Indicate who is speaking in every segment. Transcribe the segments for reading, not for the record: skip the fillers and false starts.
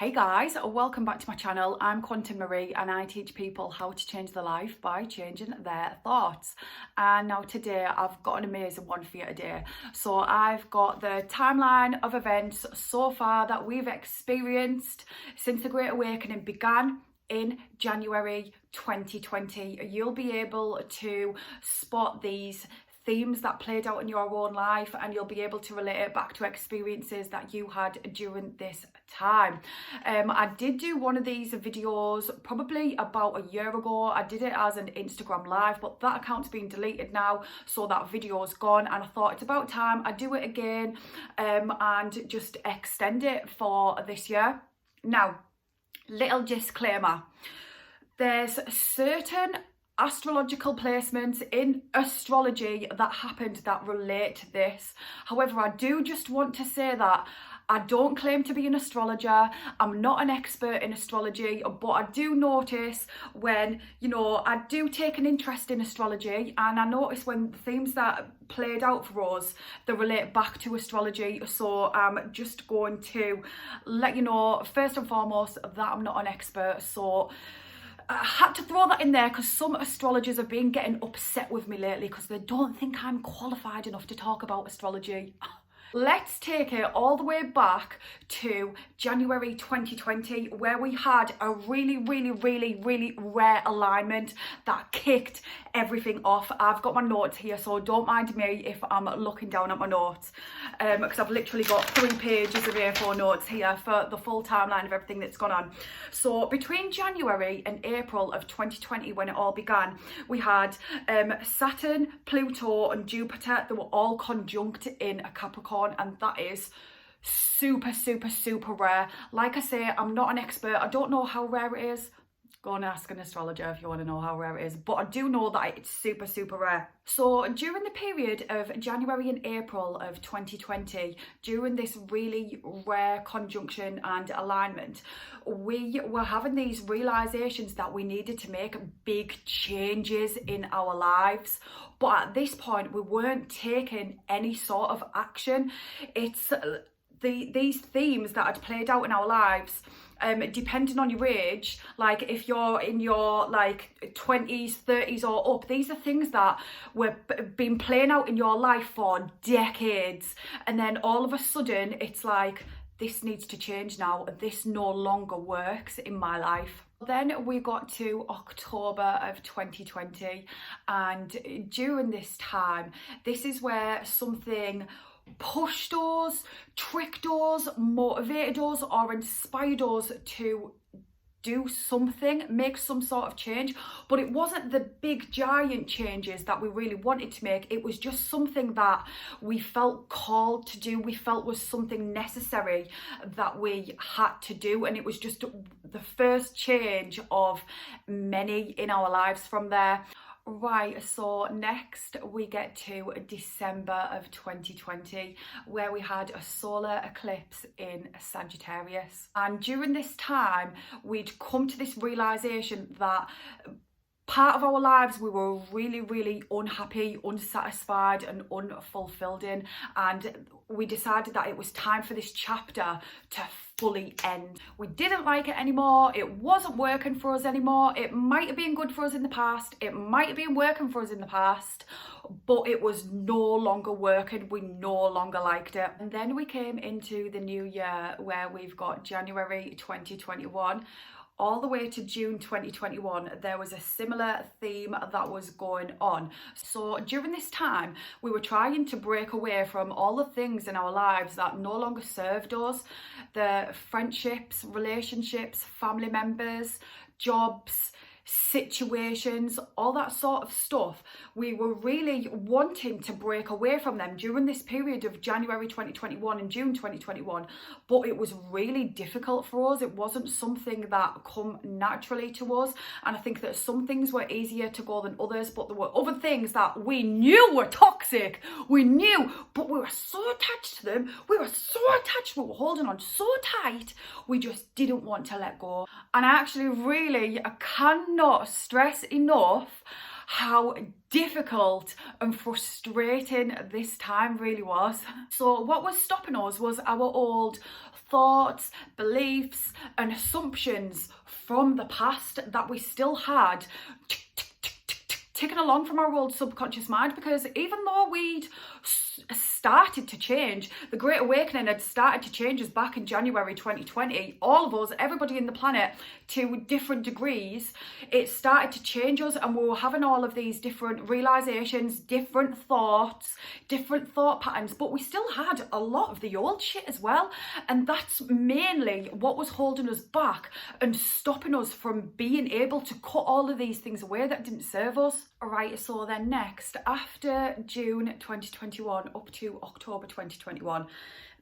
Speaker 1: Hey guys, welcome back to my channel. I'm Quantum Marie and I teach people how to change their life by changing their thoughts. And now today I've got an amazing one for you today. So I've got the timeline of events so far that we've experienced since the Great Awakening began in January 2020. You'll be able to spot these themes that played out in your own life and you'll be able to relate it back to experiences that you had during this time. I did do one of these videos probably about a year ago. I did it as an Instagram live, but that account's been deleted now, so that video's gone, and I thought it's about time I do it again and just extend it for this year. Now, little disclaimer, there's certain astrological placements in astrology that happened that relate to this. However, I do just want to say that I don't claim to be an astrologer. I'm not an expert in astrology, but I do notice when, I do take an interest in astrology, and I notice when the themes that played out for us, they relate back to astrology. So I'm just going to let you know, first and foremost, that I'm not an expert. So I had to throw that in there because some astrologers have been getting upset with me lately because they don't think I'm qualified enough to talk about astrology. Let's take it all the way back to January 2020, where we had a really rare alignment that kicked everything off. I've got my notes here, so don't mind me if I'm looking down at my notes, because I've literally got 3 pages of A4 notes here for the full timeline of everything that's gone on. So between January and April of 2020, when it all began, we had Saturn, Pluto and Jupiter. They were all conjunct in a Capricorn, and that is super rare. Like I say, I'm not an expert. I don't know how rare it is. Go and ask an astrologer if you want to know how rare it is, but I do know that it's super rare. So during the period of January and April of 2020, during this really rare conjunction and alignment, we were having these realizations that we needed to make big changes in our lives. But at this point, we weren't taking any sort of action. It's these themes that had played out in our lives, depending on your age, like if you're in your 20s, 30s or up, these are things that were been playing out in your life for decades, and then all of a sudden it's like, this needs to change now. This no longer works in my life. Then we got to October of 2020, and during this time, this is where something pushed us, tricked us, motivated us or inspired us to do something, make some sort of change. But it wasn't the big giant changes that we really wanted to make. It was just something that we felt called to do. We felt was something necessary that we had to do, and it was just the first change of many in our lives from there. Right, so next we get to December of 2020, where we had a solar eclipse in Sagittarius. And during this time, we'd come to this realization that part of our lives we were really unhappy, unsatisfied and unfulfilled in, and we decided that it was time for this chapter to fully end. We didn't like it anymore. It wasn't working for us anymore. It might have been good for us in the past. It might have been working for us in the past, but it was no longer working. We no longer liked it. And then we came into the new year, where we've got January 2021 all the way to June 2021, there was a similar theme that was going on. So during this time, we were trying to break away from all the things in our lives that no longer served us. The friendships, relationships, family members, jobs, situations, all that sort of stuff. We were really wanting to break away from them during this period of January 2021 and June 2021, but it was really difficult for us. It wasn't something that come naturally to us, and I think that some things were easier to go than others, but there were other things that we knew were toxic. We knew, but we were so attached to them. We were holding on so tight, we just didn't want to let go. And I cannot stress enough how difficult and frustrating this time really was. So what was stopping us was our old thoughts, beliefs, and assumptions from the past that we still had ticking along from our old subconscious mind, because even though we'd started to change, the Great Awakening had started to change us back in January 2020, all of us, everybody in the planet, to different degrees, it started to change us, and we were having all of these different realizations, different thoughts, different thought patterns, but we still had a lot of the old shit as well, and that's mainly what was holding us back and stopping us from being able to cut all of these things away that didn't serve us. Alright, so then next, after June 2021 up to October 2021,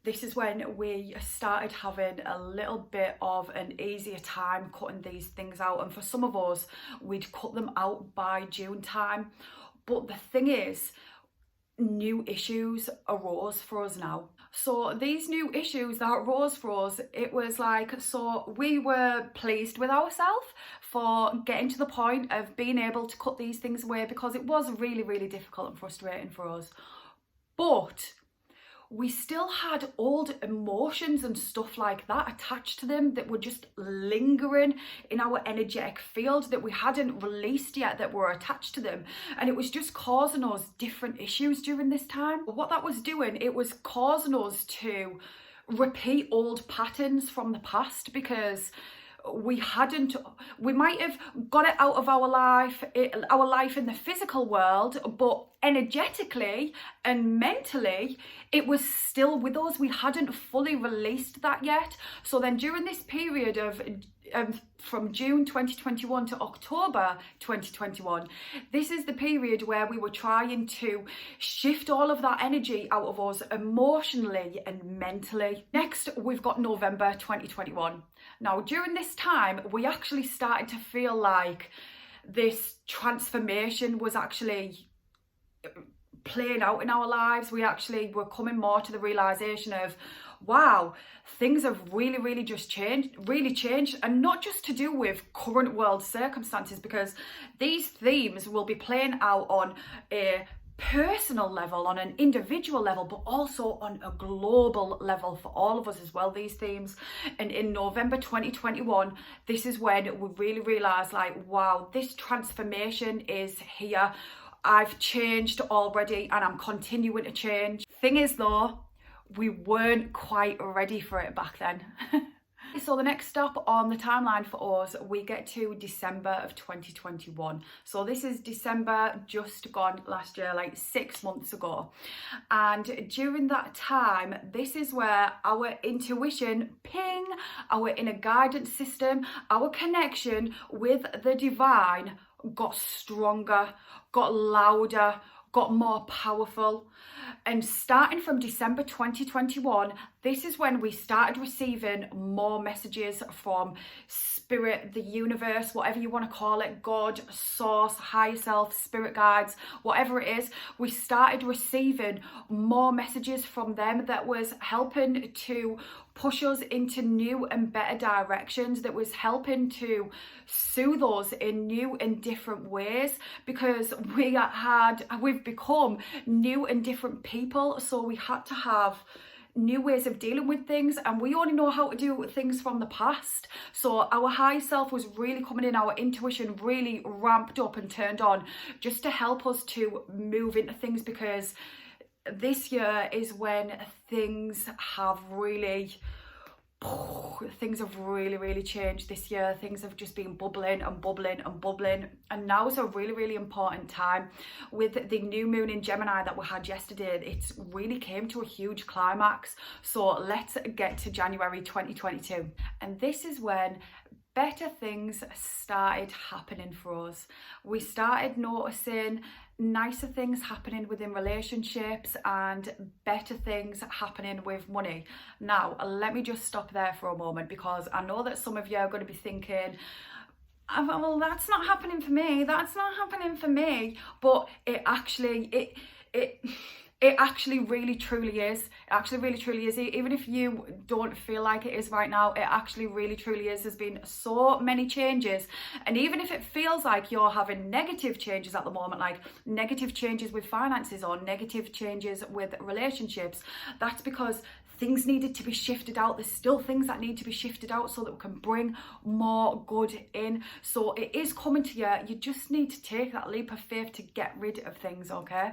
Speaker 1: this is when we started having a little bit of an easier time cutting these things out, and for some of us, we'd cut them out by June time. But the thing is, new issues arose for us now. So these new issues that arose for us, it was like, so we were pleased with ourselves for getting to the point of being able to cut these things away, because it was really, really difficult and frustrating for us. But we still had old emotions and stuff like that attached to them that were just lingering in our energetic field that we hadn't released yet, that were attached to them, and it was just causing us different issues during this time. What that was doing, it was causing us to repeat old patterns from the past, because we might have got it out of our life in the physical world, but energetically and mentally it was still with us. We hadn't fully released that yet. So then during this period of from June 2021 to October 2021, this is the period where we were trying to shift all of that energy out of us emotionally and mentally. Next, we've got November 2021. Now, during this time, we actually started to feel like this transformation was actually playing out in our lives. We actually were coming more to the realization of, wow, things have really just changed, and not just to do with current world circumstances, because these themes will be playing out on a personal level, on an individual level, but also on a global level for all of us as well, these themes. And in November 2021, this is when we really realized, like, wow, this transformation is here. I've changed already and I'm continuing to change. Thing is though, we weren't quite ready for it back then. So the next stop on the timeline for us, we get to December of 2021. So this is December just gone last year, like 6 months ago. And during that time, this is where our intuition, ping, our inner guidance system, our connection with the divine got stronger, got louder, got more powerful. And starting from December 2021, this is when we started receiving more messages from spirit, the universe, whatever you want to call it, God, source, higher self, spirit guides, whatever it is. We started receiving more messages from them that was helping to push us into new and better directions, that was helping to soothe us in new and different ways, because we've become new and different people. So we had to have new ways of dealing with things, and we only know how to do things from the past. So our high self was really coming in, our intuition really ramped up and turned on, just to help us to move into things, because this year is when things have really changed. This year things have just been bubbling, and now is a really important time. With the new moon in Gemini that we had yesterday, it really came to a huge climax. So let's get to January 2022, and this is when better things started happening for us. We started noticing nicer things happening within relationships and better things happening with money. Now, let me just stop there for a moment, because I know that some of you are going to be thinking, well, that's not happening for me, but it actually really truly is. It actually really truly is. Even if you don't feel like it is right now, it actually really truly is. There's been so many changes, and even if it feels like you're having negative changes at the moment, like negative changes with finances or negative changes with relationships, that's because things needed to be shifted out. There's still things that need to be shifted out so that we can bring more good in. So it is coming to you. You just need to take that leap of faith to get rid of things, okay?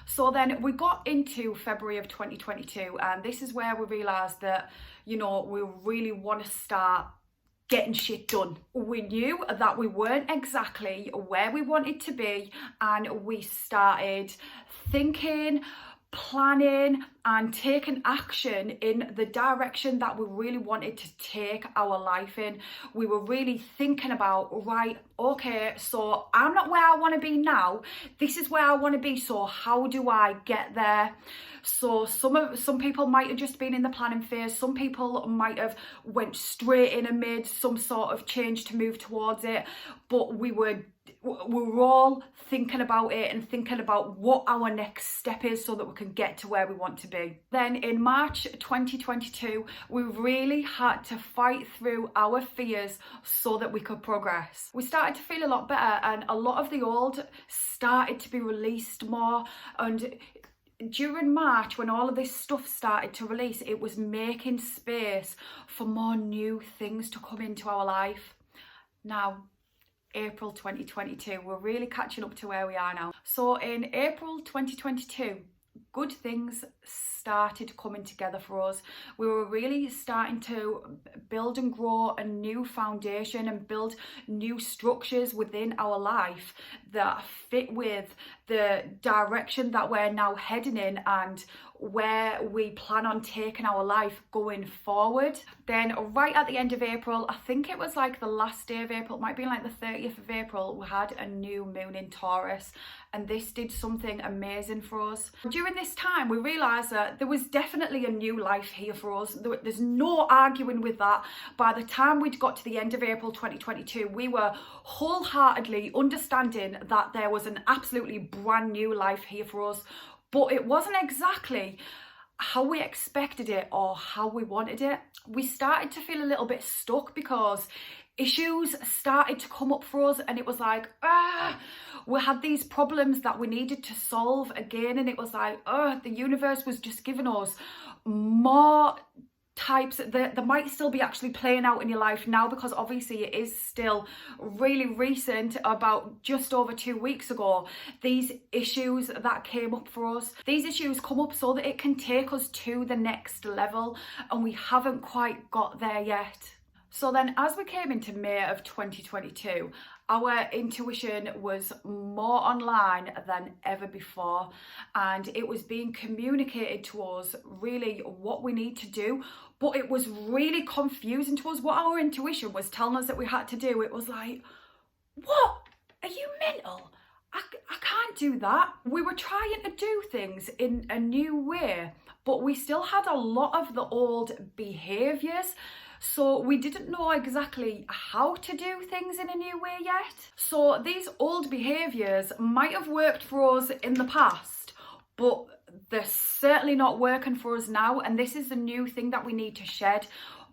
Speaker 1: So then we got into February of 2022, and this is where we realised that, you know, we really want to start getting shit done. We knew that we weren't exactly where we wanted to be, and we started thinking, planning and taking action in the direction that we really wanted to take our life in. We were really thinking about, right, okay, so I'm not where I want to be now. This is where I want to be. So how do I get there? So some people might have just been in the planning phase. Some people might have went straight in amid some sort of change to move towards it. But we were all thinking about it and thinking about what our next step is so that we can get to where we want to be. Then in March 2022, we really had to fight through our fears so that we could progress. We started to feel a lot better, and a lot of the old started to be released more. And during March, when all of this stuff started to release, it was making space for more new things to come into our life. Now, April 2022, we're really catching up to where we are now. So in April 2022, good things started coming together for us. We were really starting to build and grow a new foundation and build new structures within our life that fit with the direction that we're now heading in and where we plan on taking our life going forward. Then right at the end of April, I think it was like the last day of April, it might be like the 30th of April, we had a new moon in Taurus, and this did something amazing for us. During this time, we realised that there was definitely a new life here for us. There's no arguing with that. By the time we'd got to the end of April 2022, we were wholeheartedly understanding that there was an absolutely brand new life here for us. But it wasn't exactly how we expected it or how we wanted it. We started to feel a little bit stuck because issues started to come up for us, and it was like, we had these problems that we needed to solve again, and it was like, the universe was just giving us more types that might still be actually playing out in your life now, because obviously it is still really recent. About just over 2 weeks ago, these issues that came up for us, these issues come up so that it can take us to the next level, and we haven't quite got there yet. So then as we came into May of 2022, our intuition was more online than ever before, and it was being communicated to us really what we need to do, but it was really confusing to us what our intuition was telling us that we had to do. It was like, what? Are you mental? I can't do that. We were trying to do things in a new way, but we still had a lot of the old behaviours. So we didn't know exactly how to do things in a new way yet. So these old behaviours might have worked for us in the past, but they're certainly not working for us now. And this is the new thing that we need to shed.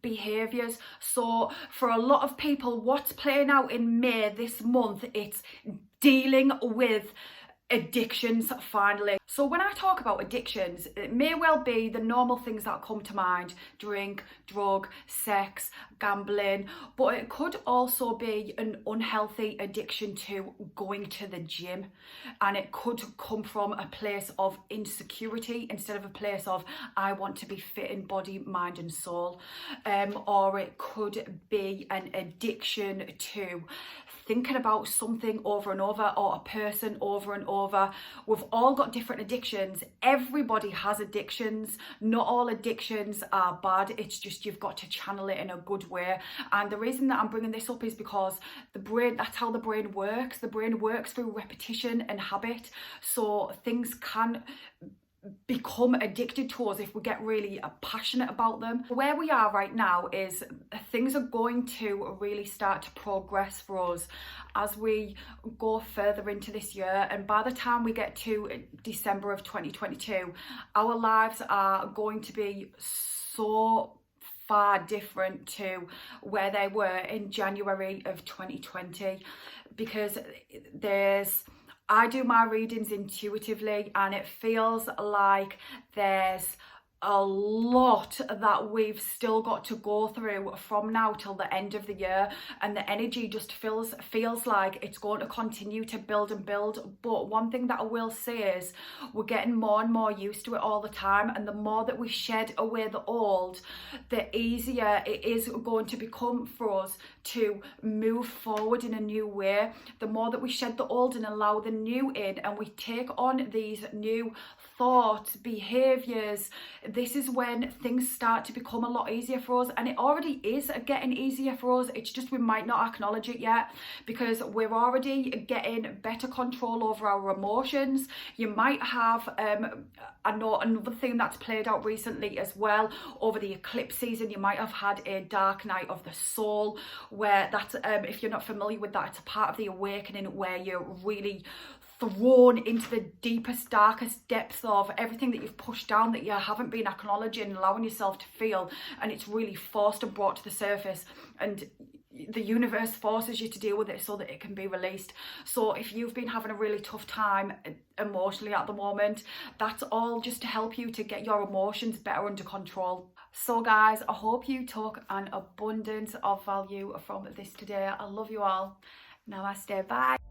Speaker 1: Behaviours. So for a lot of people, what's playing out in May this month, it's dealing with addictions finally. So when I talk about addictions, it may well be the normal things that come to mind: drink, drug, sex, gambling, but it could also be an unhealthy addiction to going to the gym, and it could come from a place of insecurity instead of a place of I want to be fit in body, mind and soul, or it could be an addiction to thinking about something over and over, or a person over and over. We've all got different addictions. Everybody has addictions. Not all addictions are bad. It's just you've got to channel it in a good way. And the reason that I'm bringing this up is because the brain, that's how the brain works. The brain works through repetition and habit. So things can become addicted to us if we get really passionate about them. Where we are right now is things are going to really start to progress for us as we go further into this year, and by the time we get to December of 2022, our lives are going to be so far different to where they were in January of 2020, because I do my readings intuitively, and it feels like there's a lot that we've still got to go through from now till the end of the year, and the energy just feels like it's going to continue to build and build. But one thing that I will say is we're getting more and more used to it all the time, and the more that we shed away the old, the easier it is going to become for us to move forward in a new way. The more that we shed the old and allow the new in, and we take on these new thoughts, behaviors, this is when things start to become a lot easier for us. And it already is getting easier for us. It's just we might not acknowledge it yet, because we're already getting better control over our emotions. You might have I know another thing that's played out recently as well, over the eclipse season, you might have had a dark night of the soul, where that's if you're not familiar with that, it's a part of the awakening where you're really thrown into the deepest, darkest depths of everything that you've pushed down, that you haven't been acknowledging, allowing yourself to feel, and it's really forced and brought to the surface, and the universe forces you to deal with it so that it can be released. So if you've been having a really tough time emotionally at the moment, that's all just to help you to get your emotions better under control. So guys, I hope you took an abundance of value from this today. I love you all. Namaste. Bye.